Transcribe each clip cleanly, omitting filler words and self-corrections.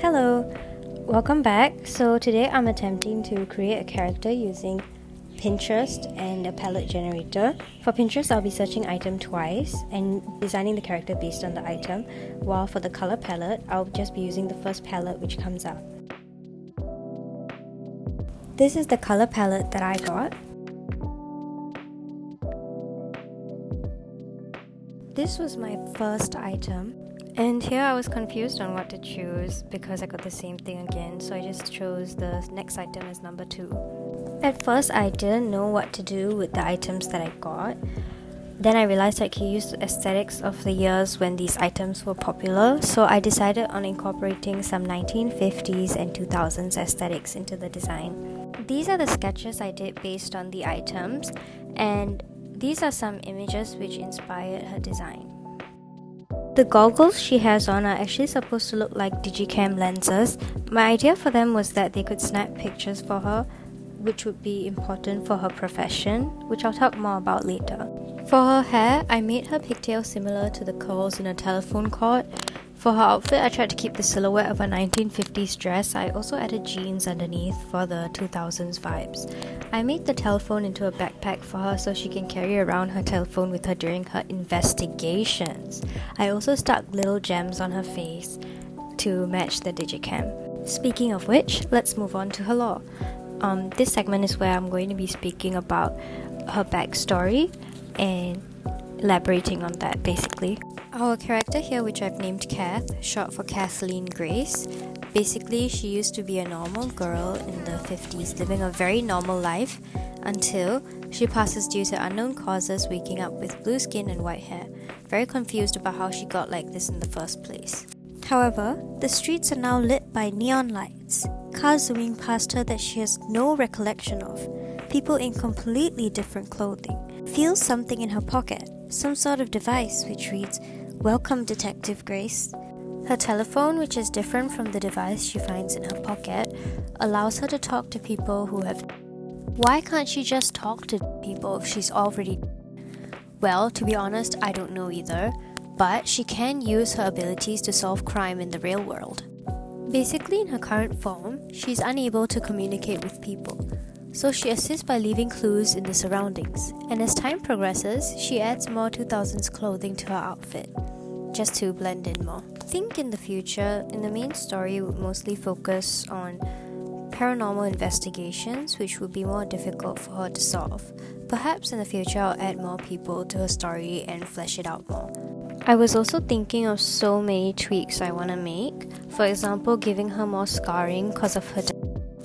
Hello, welcome back. So today I'm attempting to create a character using Pinterest and a palette generator. For Pinterest, I'll be searching item twice and designing the character based on the item, while for the color palette, I'll just be using the first palette which comes up. This is the color palette that I got. This was my first item. And here I was confused on what to choose because I got the same thing again, so I just chose the next item as number 2. At first I didn't know what to do with the items that I got. Then I realized I could use the aesthetics of the years when these items were popular, so I decided on incorporating some 1950s and 2000s aesthetics into the design. These are the sketches I did based on the items, and these are some images which inspired her design. The goggles she has on are actually supposed to look like digicam lenses. My idea for them was that they could snap pictures for her, which would be important for her profession, which I'll talk more about later. For her hair, I made her pigtail similar to the curls in a telephone cord. For her outfit, I tried to keep the silhouette of a 1950s dress. I also added jeans underneath for the 2000s vibes. I made the telephone into a backpack for her so she can carry around her telephone with her during her investigations. I also stuck little gems on her face to match the digicam. Speaking of which, let's move on to her lore. This segment is where I'm going to be speaking about her backstory and elaborating on that basically. Our character here, which I've named Kath, short for Kathleen Grace, basically she used to be a normal girl in the 50s living a very normal life until she passes due to unknown causes, waking up with blue skin and white hair, very confused about how she got like this in the first place. However, the streets are now lit by neon lights, cars zooming past her that she has no recollection of, people in completely different clothing, feels something in her pocket, some sort of device which reads, "Welcome, Detective Grace." Her telephone, which is different from the device she finds in her pocket, allows her to talk to people who have... Why can't she just talk to people if she's already... Well, to be honest, I don't know either, but she can use her abilities to solve crime in the real world. Basically, in her current form, she's unable to communicate with people, so she assists by leaving clues in the surroundings, and as time progresses, she adds more 2000s clothing to her outfit, just to blend in more. I think in the future, in the main story would mostly focus on paranormal investigations, which would be more difficult for her to solve. Perhaps in the future I'll add more people to her story and flesh it out more. I was also thinking of so many tweaks I want to make, for example giving her more scarring because of her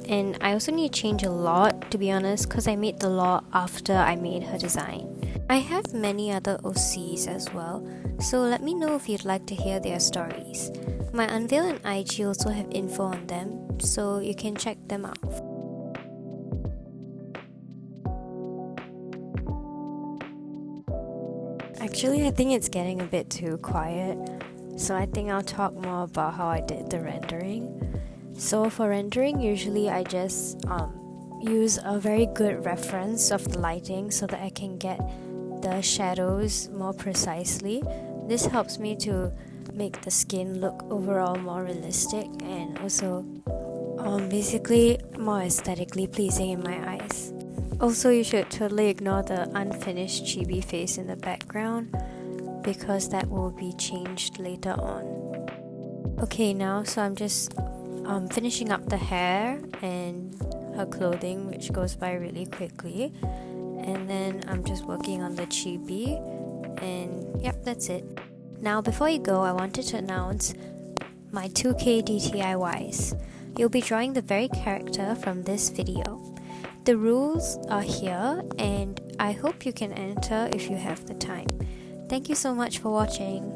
and I also need to change a lot, to be honest, because I made the lore after I made her design. I have many other OCs as well, so let me know if you'd like to hear their stories. My Unveil and IG also have info on them, so you can check them out. Actually, I think it's getting a bit too quiet, so I think I'll talk more about how I did the rendering. So for rendering, usually I just use a very good reference of the lighting so that I can get the shadows more precisely. This helps me to make the skin look overall more realistic and also basically more aesthetically pleasing in my eyes. Also, you should totally ignore the unfinished chibi face in the background because that will be changed later on. Okay, now so I'm just finishing up the hair and her clothing, which goes by really quickly, and then I'm just working on the chibi, and yep, that's it. Now before you go, I wanted to announce my 2K dtiys. You'll be drawing the very character from this video. The rules are here and I hope you can enter if you have the time. Thank you so much for watching.